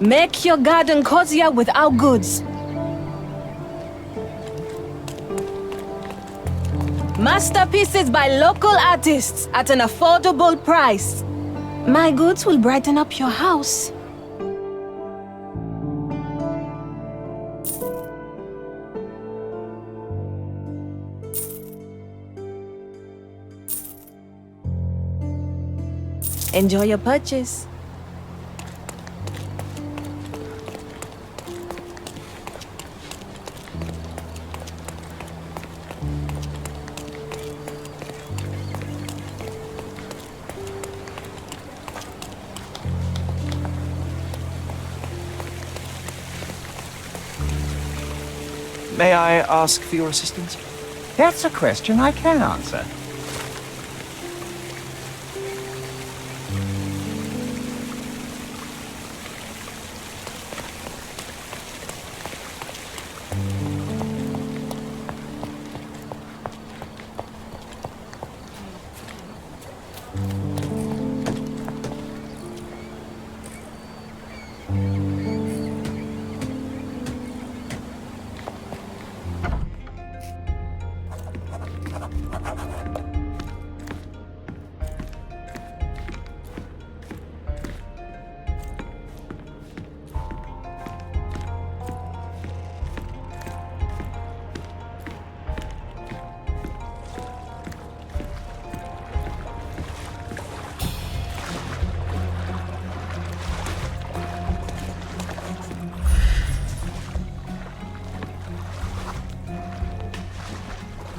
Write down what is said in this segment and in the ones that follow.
Make your garden cozier with our goods. Masterpieces by local artists at an affordable price. My goods will brighten up your house. Enjoy your purchase. May I ask for your assistance? That's a question I can answer.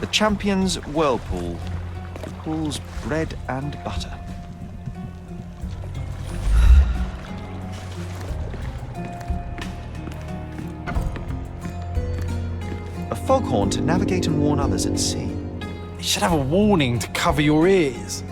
The Champion's Whirlpool. Pool's bread and butter. A foghorn to navigate and warn others at sea. You should have a warning to cover your ears.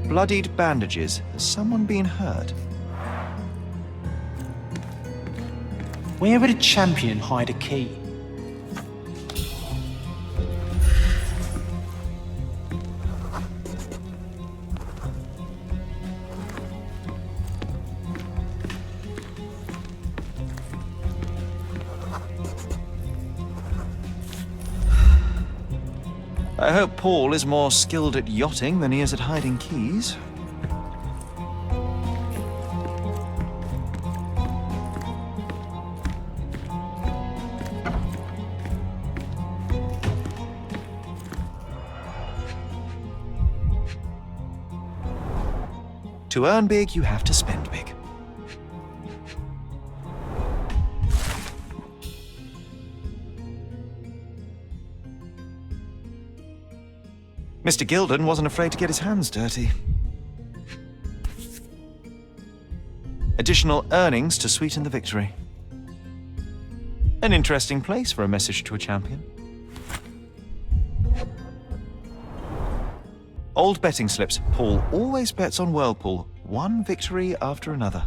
Bloodied bandages. Has someone been hurt? Where would a champion hide a key? I hope Paul is more skilled at yachting than he is at hiding keys. To earn big, you have to spend big. Mr. Gilden wasn't afraid to get his hands dirty. Additional earnings to sweeten the victory. An interesting place for a message to a champion. Old betting slips. Paul always bets on Whirlpool. One victory after another.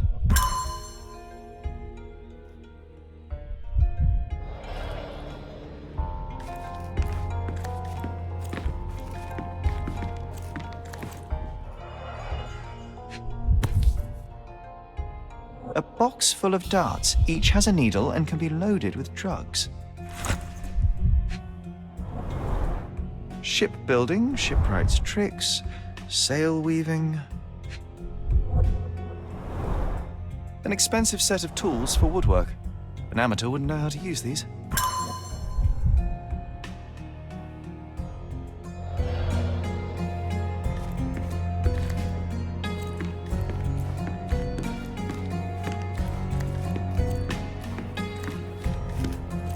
A box full of darts. Each has a needle and can be loaded with drugs. Shipbuilding, shipwright's tricks, sail weaving. An expensive set of tools for woodwork. An amateur wouldn't know how to use these.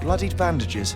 Bloodied bandages.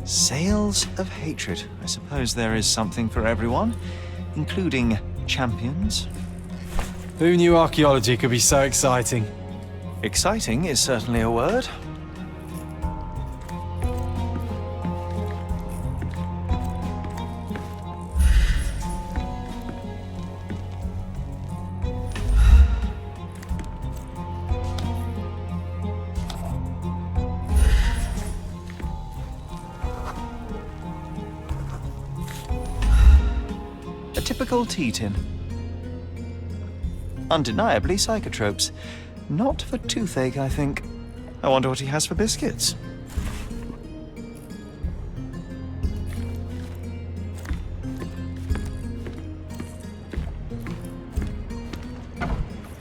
Sails of hatred. I suppose there is something for everyone, including champions. Who knew archaeology could be so exciting? Exciting is certainly a word. A typical tea tin. Undeniably psychotropes. Not for toothache, I think. I wonder what he has for biscuits.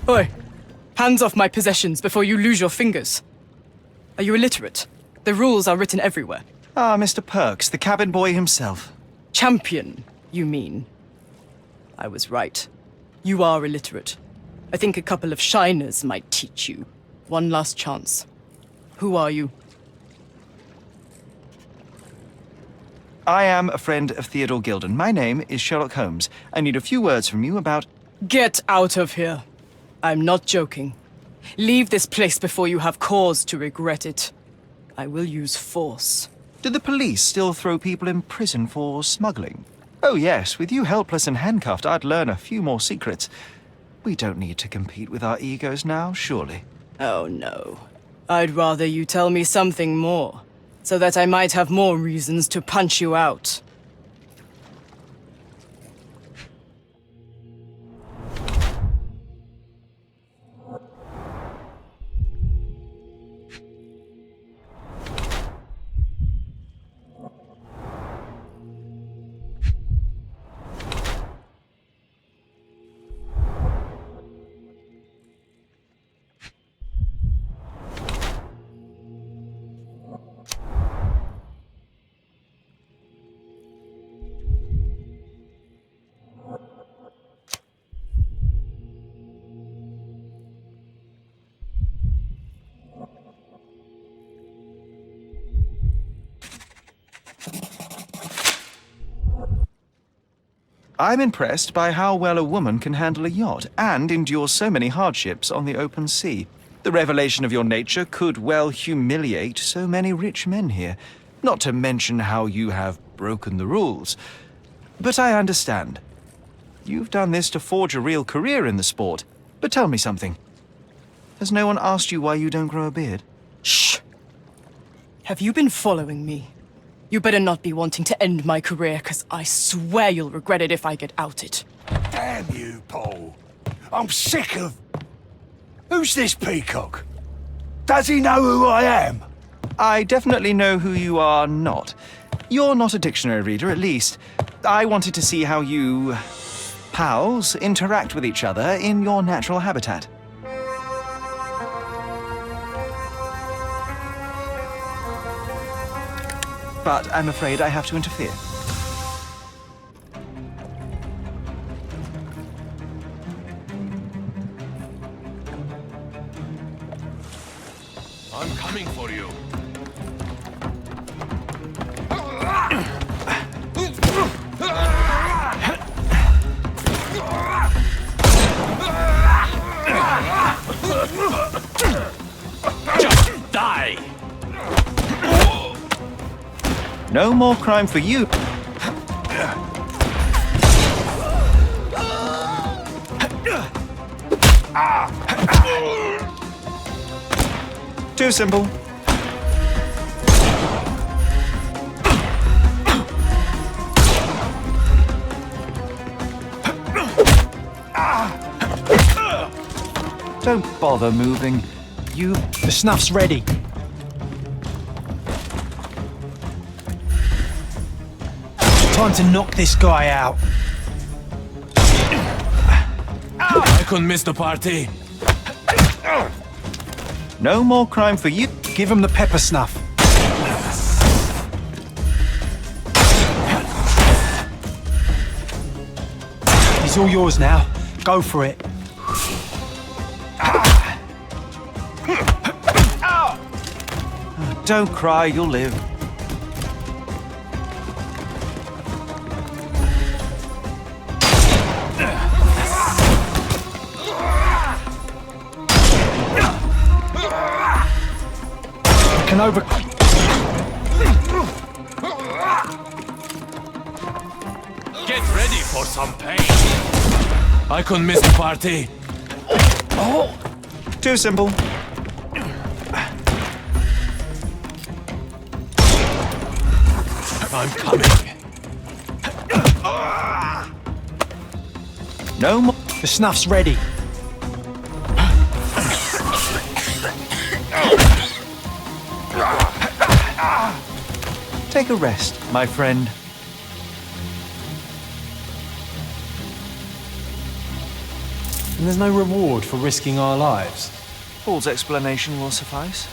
Oi! Hands off my possessions before you lose your fingers. Are you illiterate? The rules are written everywhere. Ah, Mr. Perks, the cabin boy himself. Champion, you mean? I was right. You are illiterate. I think a couple of shiners might teach you. One last chance. Who are you? I am a friend of Theodore Gilden. My name is Sherlock Holmes. I need a few words from you about... Get out of here. I'm not joking. Leave this place before you have cause to regret it. I will use force. Do the police still throw people in prison for smuggling? Oh yes, with you helpless and handcuffed, I'd learn a few more secrets. We don't need to compete with our egos now, surely. Oh no. I'd rather you tell me something more, so that I might have more reasons to punch you out. I'm impressed by how well a woman can handle a yacht and endure so many hardships on the open sea. The revelation of your nature could well humiliate so many rich men here, not to mention how you have broken the rules. But I understand. You've done this to forge a real career in the sport. But tell me something. Has no one asked you why you don't grow a beard? Shh! Have you been following me? You better not be wanting to end my career, because I swear you'll regret it if I get outed. Damn you, Paul. I'm sick of... Who's this peacock? Does he know who I am? I definitely know who you are not. You're not a dictionary reader, at least. I wanted to see how you... pals interact with each other in your natural habitat. But I'm afraid I have to interfere. I'm coming for you. Just die! No more crime for you. Too simple. Don't bother moving. You... The snuff's ready. Time to knock this guy out. I couldn't miss the party. No more crime for you. Give him the pepper snuff. He's all yours now. Go for it. Don't cry, you'll live. can over... Get ready for some pain. I couldn't miss the party. Too simple. I'm coming. No more. The snuff's ready. Take a rest, my friend. And there's no reward for risking our lives. Paul's explanation will suffice.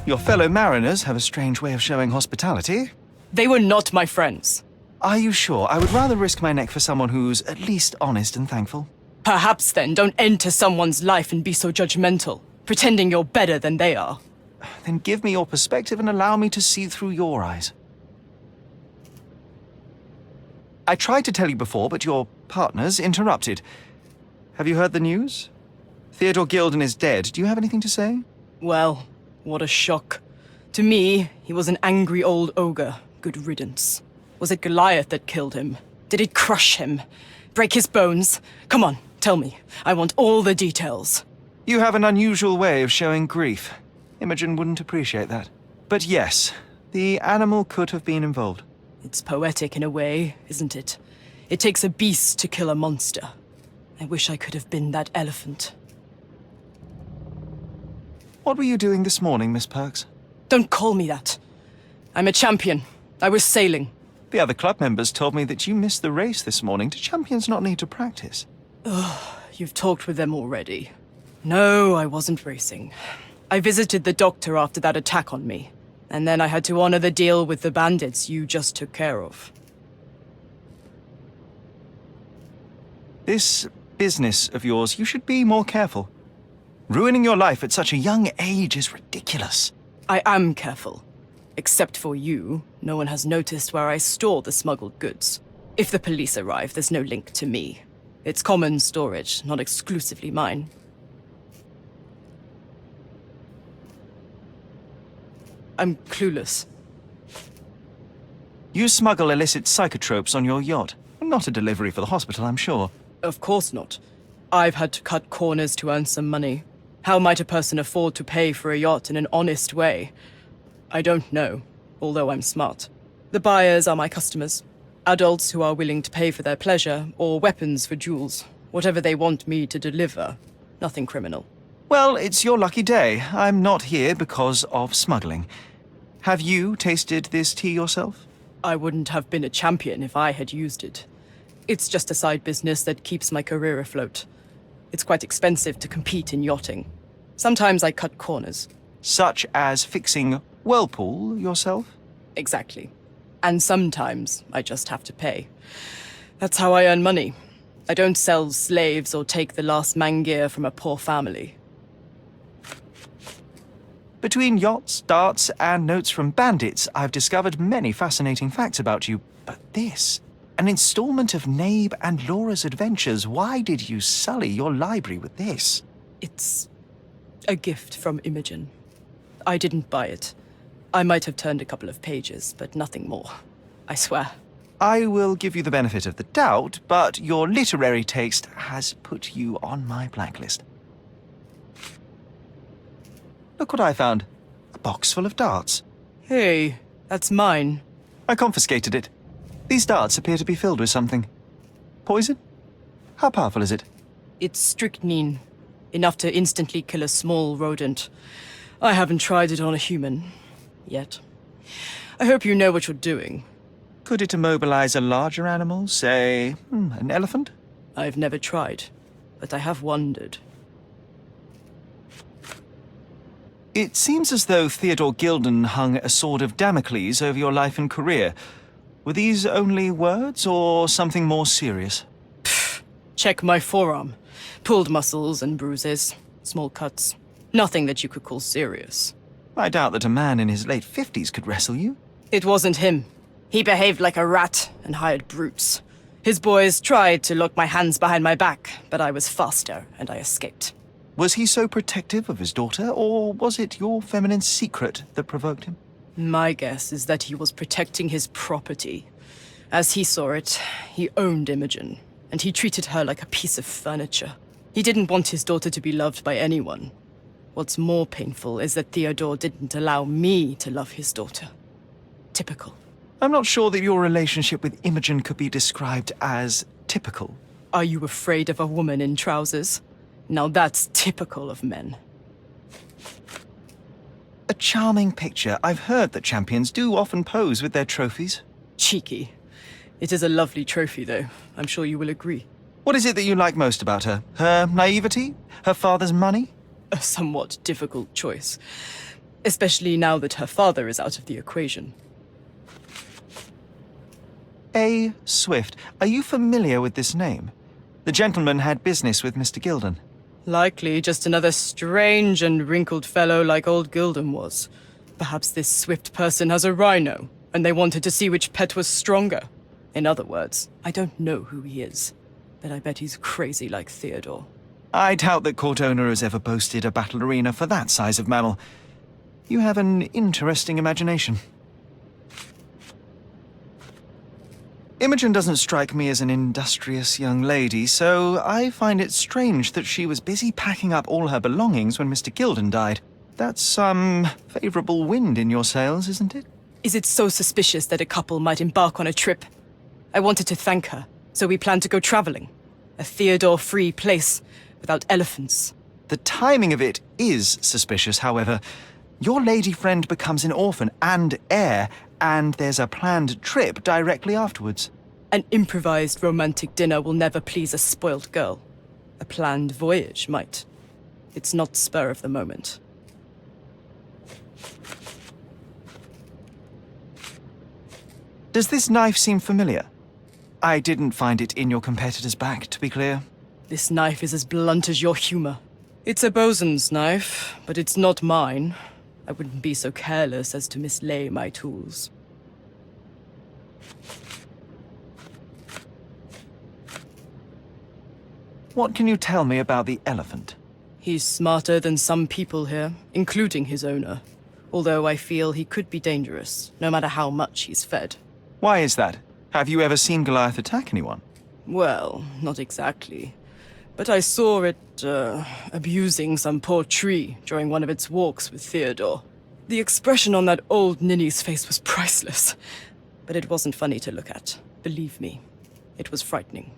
Your fellow mariners have a strange way of showing hospitality. They were not my friends. Are you sure? I would rather risk my neck for someone who's at least honest and thankful. Perhaps then don't enter someone's life and be so judgmental, pretending you're better than they are. Then give me your perspective and allow me to see through your eyes. I tried to tell you before, but your partners interrupted. Have you heard the news? Theodore Gilden is dead. Do you have anything to say? Well, what a shock. To me, he was an angry old ogre. Good riddance. Was it Goliath that killed him? Did it crush him? Break his bones? Come on, tell me. I want all the details. You have an unusual way of showing grief. Imogen wouldn't appreciate that. But yes, the animal could have been involved. It's poetic in a way, isn't it? It takes a beast to kill a monster. I wish I could have been that elephant. What were you doing this morning, Miss Perks? Don't call me that. I'm a champion. I was sailing. The other club members told me that you missed the race this morning. Do champions not need to practice? You've talked with them already. No, I wasn't racing. I visited the doctor after that attack on me. And then I had to honor the deal with the bandits you just took care of. This business of yours, you should be more careful. Ruining your life at such a young age is ridiculous. I am careful. Except for you, no one has noticed where I store the smuggled goods. If the police arrive, there's no link to me. It's common storage, not exclusively mine. I'm clueless. You smuggle illicit psychotropes on your yacht. Not a delivery for the hospital, I'm sure. Of course not. I've had to cut corners to earn some money. How might a person afford to pay for a yacht in an honest way? I don't know, although I'm smart. The buyers are my customers. Adults who are willing to pay for their pleasure, or weapons for jewels. Whatever they want me to deliver. Nothing criminal. Well, it's your lucky day. I'm not here because of smuggling. Have you tasted this tea yourself? I wouldn't have been a champion if I had used it. It's just a side business that keeps my career afloat. It's quite expensive to compete in yachting. Sometimes I cut corners. Such as fixing Whirlpool yourself? Exactly. And sometimes I just have to pay. That's how I earn money. I don't sell slaves or take the last mangear from a poor family. Between yachts, darts, and notes from bandits, I've discovered many fascinating facts about you. But this, an installment of Nabe and Laura's adventures. Why did you sully your library with this? It's a gift from Imogen. I didn't buy it. I might have turned a couple of pages, but nothing more. I swear. I will give you the benefit of the doubt, but your literary taste has put you on my blacklist. Look what I found. A box full of darts. Hey, that's mine. I confiscated it. These darts appear to be filled with something. Poison? How powerful is it? It's strychnine. Enough to instantly kill a small rodent. I haven't tried it on a human. Yet. I hope you know what you're doing. Could it immobilize a larger animal, say, an elephant? I've never tried, but I have wondered. It seems as though Theodore Gilden hung a sword of Damocles over your life and career. Were these only words, or something more serious? Check my forearm. Pulled muscles and bruises, small cuts. Nothing that you could call serious. I doubt that a man in his late 50s could wrestle you. It wasn't him. He behaved like a rat and hired brutes. His boys tried to lock my hands behind my back, but I was faster and I escaped. Was he so protective of his daughter, or was it your feminine secret that provoked him? My guess is that he was protecting his property. As he saw it, he owned Imogen, and he treated her like a piece of furniture. He didn't want his daughter to be loved by anyone. What's more painful is that Theodore didn't allow me to love his daughter. Typical. I'm not sure that your relationship with Imogen could be described as typical. Are you afraid of a woman in trousers? Now that's typical of men. A charming picture. I've heard that champions do often pose with their trophies. Cheeky. It is a lovely trophy, though. I'm sure you will agree. What is it that you like most about her? Her naivety? Her father's money? A somewhat difficult choice. Especially now that her father is out of the equation. A. Swift. Are you familiar with this name? The gentleman had business with Mr. Gilden. Likely just another strange and wrinkled fellow like old Gilden was. Perhaps this Swift person has a rhino, and they wanted to see which pet was stronger. In other words, I don't know who he is, but I bet he's crazy like Theodore. I doubt that court owner has ever boasted a battle arena for that size of mammal. You have an interesting imagination. Imogen doesn't strike me as an industrious young lady, so I find it strange that she was busy packing up all her belongings when Mr. Gilden died. That's some favorable wind in your sails, isn't it? Is it so suspicious that a couple might embark on a trip? I wanted to thank her, so we planned to go traveling. A Theodore-free place, without elephants. The timing of it is suspicious, however. Your lady friend becomes an orphan and heir, and there's a planned trip directly afterwards. An improvised romantic dinner will never please a spoiled girl. A planned voyage might. It's not spur of the moment. Does this knife seem familiar? I didn't find it in your competitor's back, to be clear. This knife is as blunt as your humor. It's a bosun's knife, but it's not mine. I wouldn't be so careless as to mislay my tools. What can you tell me about the elephant? He's smarter than some people here, including his owner. Although I feel he could be dangerous, no matter how much he's fed. Why is that? Have you ever seen Goliath attack anyone? Well, not exactly. But I saw it, abusing some poor tree during one of its walks with Theodore. The expression on that old ninny's face was priceless. But it wasn't funny to look at. Believe me, it was frightening.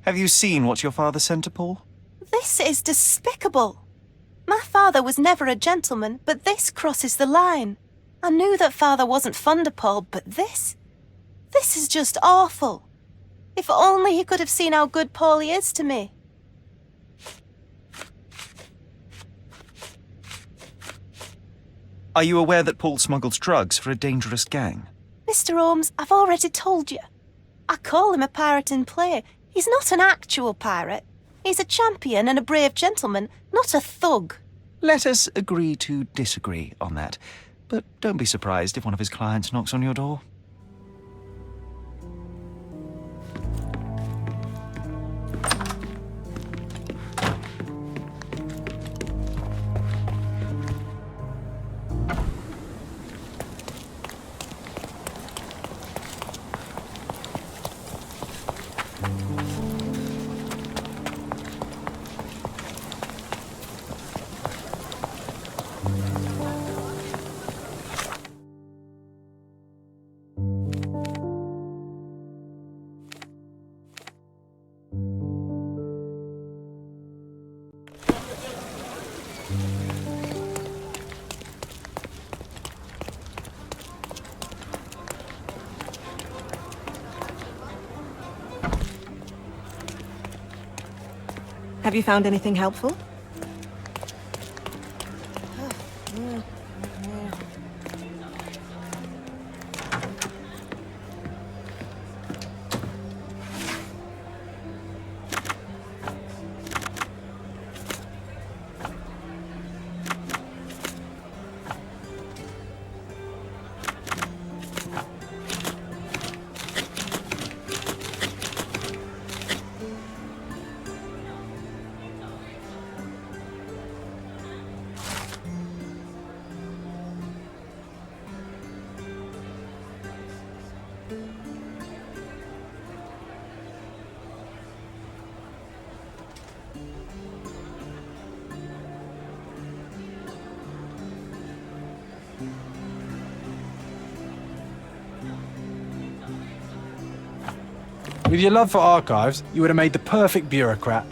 Have you seen what your father sent to Paul? This is despicable. My father was never a gentleman, but this crosses the line. I knew that father wasn't fond of Paul, but this is just awful. If only he could have seen how good Paulie is to me. Are you aware that Paul smuggles drugs for a dangerous gang? Mr. Holmes, I've already told you. I call him a pirate in play. He's not an actual pirate. He's a champion and a brave gentleman, not a thug. Let us agree to disagree on that. But don't be surprised if one of his clients knocks on your door. Have you found anything helpful? With your love for archives, you would have made the perfect bureaucrat.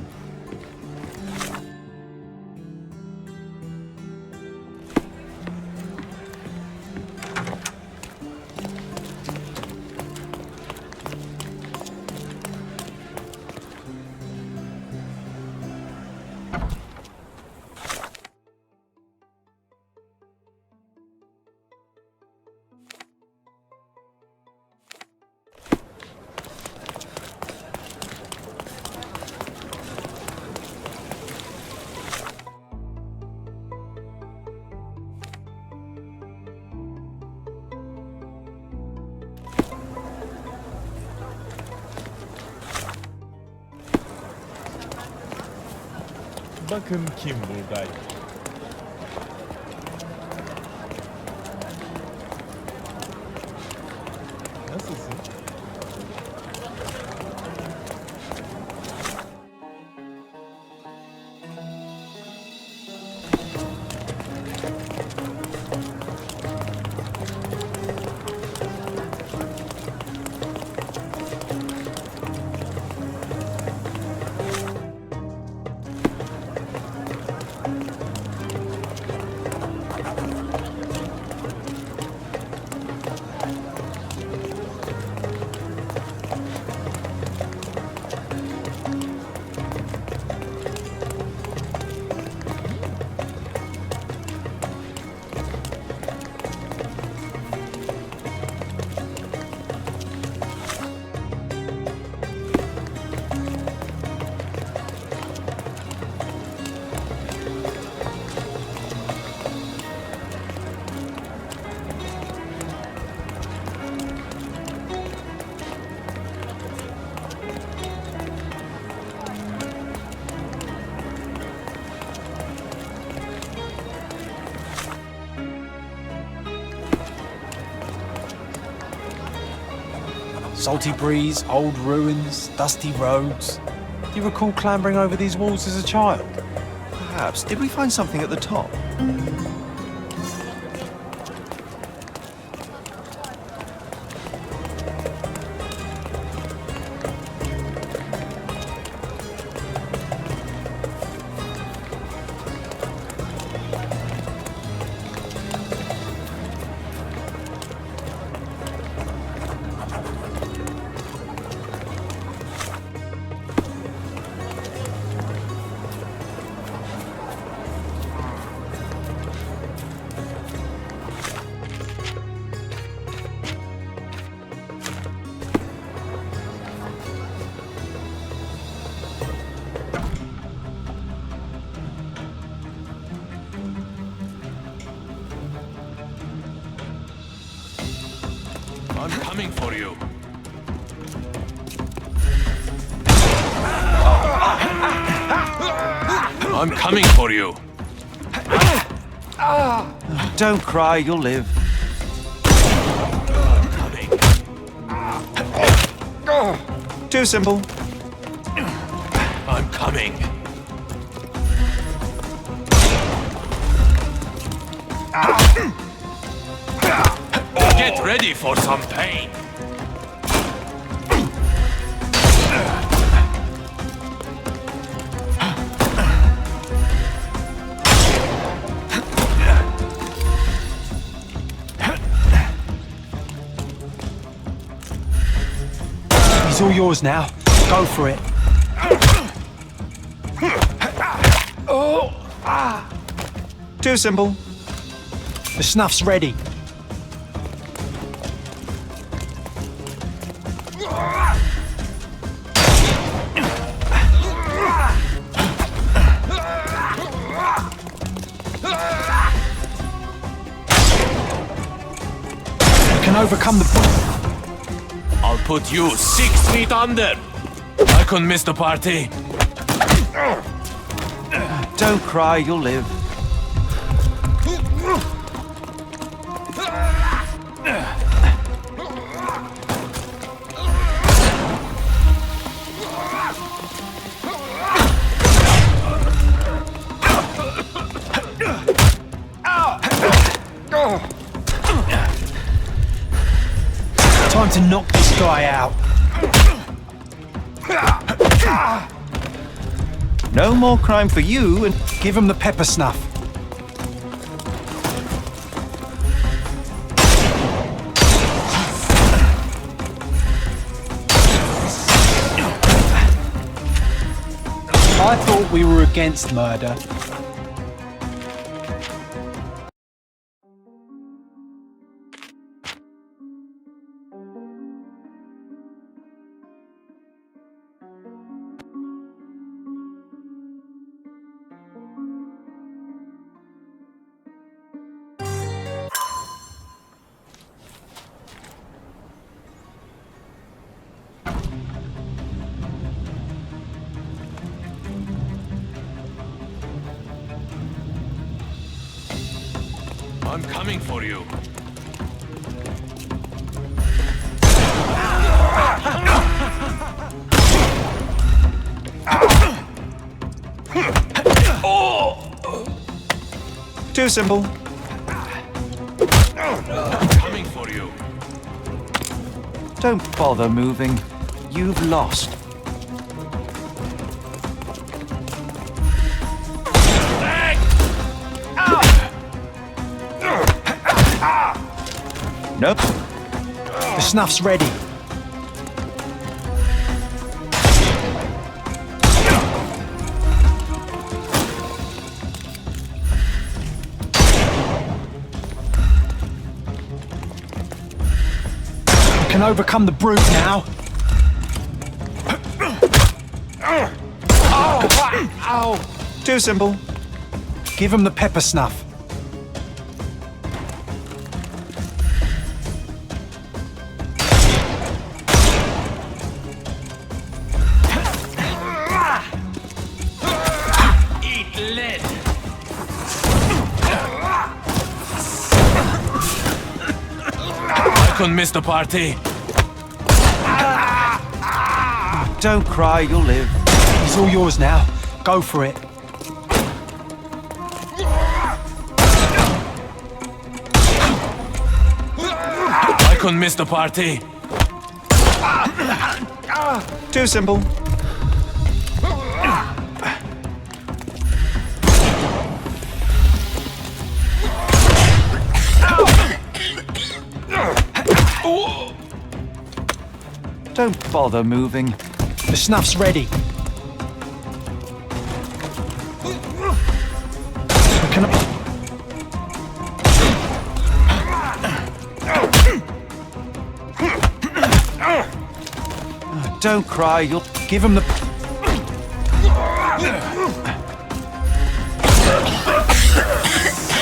Bakın kim buradaydı. Nasılsın? Salty breeze, old ruins, dusty roads. Do you recall clambering over these walls as a child? Perhaps. Did we find something at the top? for you. I'm coming for you. Don't cry, you'll live. Too simple. I'm coming. Get ready for some pain. He's all yours now. Go for it. Too simple. The snuff's ready. We can overcome the... I'll put you 6 feet under. I couldn't miss the party. Don't cry, you'll live. Time to knock this guy out. No more crime for you, and Give him the pepper snuff. I thought we were against murder. I'm coming for you. too simple. Coming for you. Don't bother moving. You've lost. Nope. The snuff's ready. We can overcome the brute now. Too simple. Give him the pepper snuff. Eat lead. I couldn't miss the party. Don't cry, you'll live. He's all yours now. Go for it. I couldn't miss the party. Too simple. Don't bother moving. The snuff's ready. We can... Don't cry, you'll... Give him the...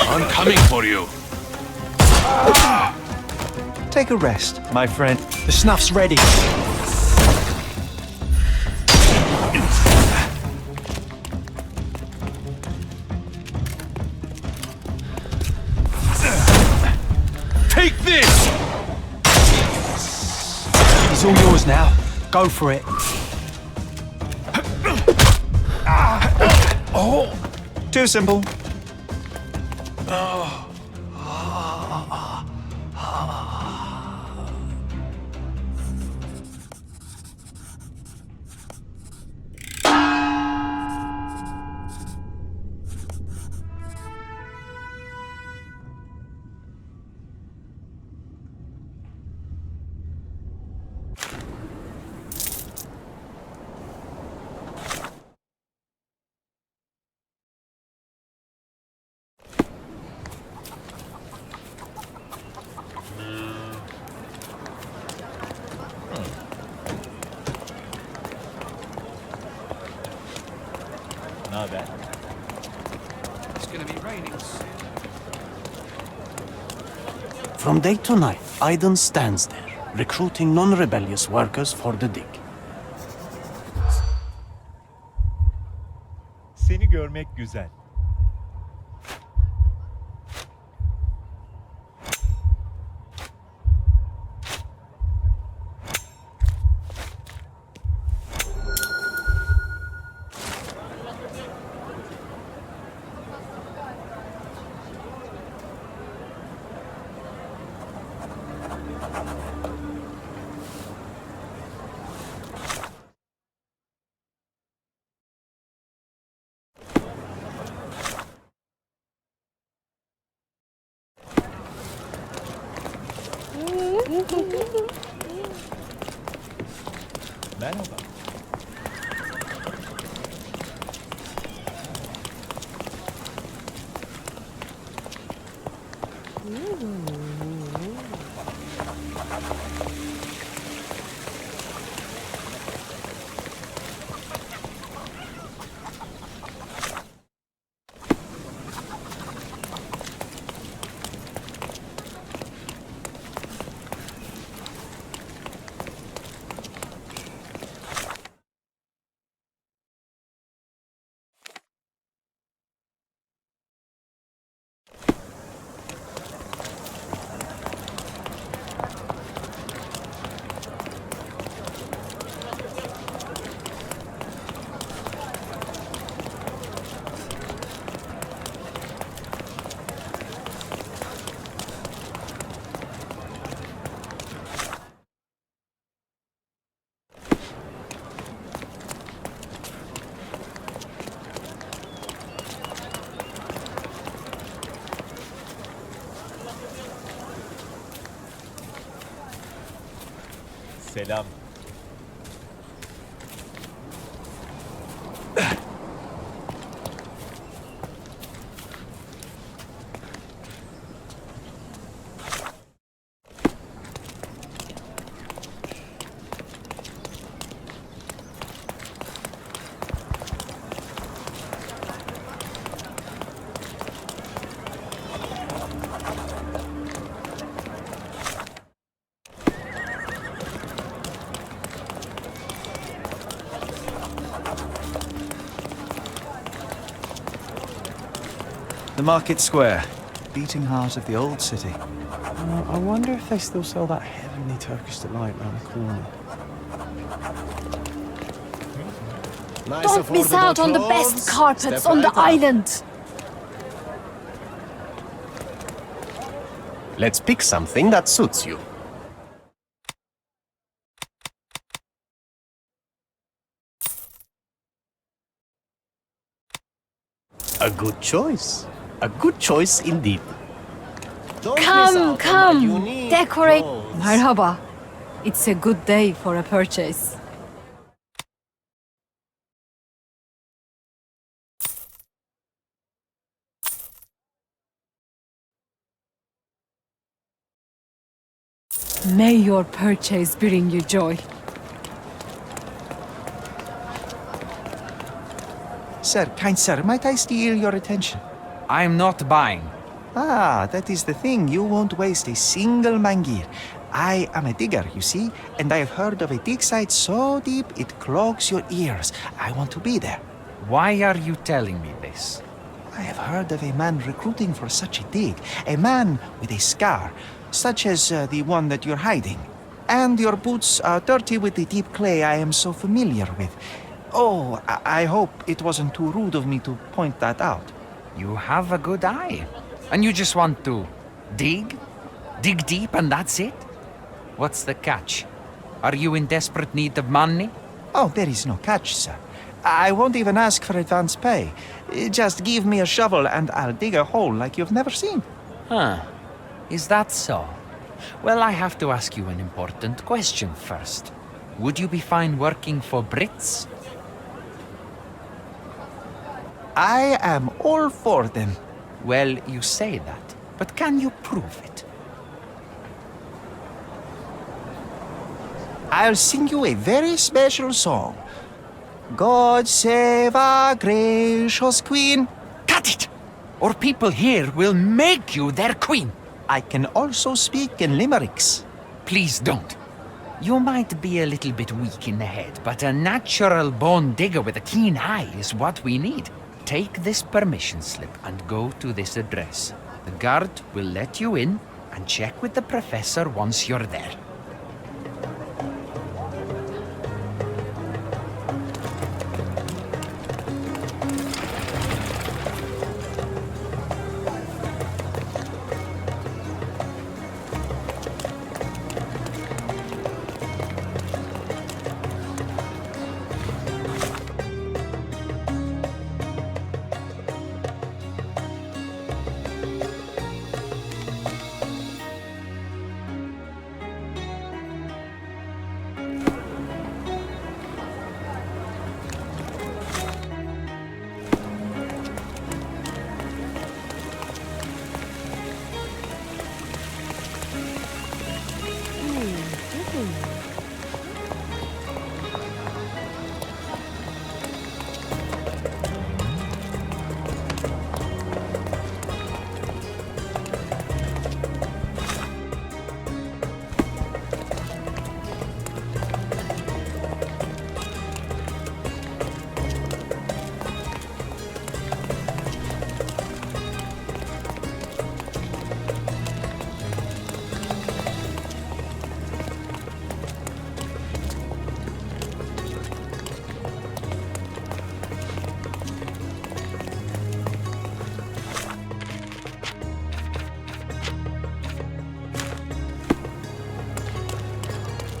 I'm coming for you. take a rest, my friend. The snuff's ready. Take this! He's all yours now. Go for it. Too simple. From day to night, Aiden stands there, recruiting non-rebellious workers for the dig. Seni görmek güzel. Merhaba. Selam. The market square, beating heart of the old city. I wonder if they still sell that heavenly Turkish delight round the corner. Don't miss out on the best carpets on the island. Let's pick something that suits you. A good choice. A good choice indeed. Come, decorate. Merhaba. It's a good day for a purchase. May your purchase bring you joy. Sir, kind sir, might I steal your attention? I'm not buying. Ah, that is the thing. You won't waste a single mangir. I am a digger, you see, and I have heard of a dig site so deep it clogs your ears. I want to be there. Why are you telling me this? I have heard of a man recruiting for such a dig. A man with a scar, such as the one that you're hiding. And your boots are dirty with the deep clay I am so familiar with. Oh, I hope it wasn't too rude of me to point that out. You have a good eye. And you just want to dig? Dig deep and that's it? What's the catch? Are you in desperate need of money? Oh, there is no catch, sir. I won't even ask for advance pay. Just give me a shovel and I'll dig a hole like you've never seen. Huh. Is that so? Well, I have to ask you an important question first. Would you be fine working for Brits? I am all for them. Well, you say that, but can you prove it? I'll sing you a very special song. God save our gracious queen. Cut it! Or people here will make you their queen. I can also speak in limericks. Please don't. You might be a little bit weak in the head, but a natural born digger with a keen eye is what we need. Take this permission slip and go to this address. The guard will let you in and check with the professor once you're there.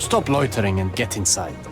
Stop loitering and get inside.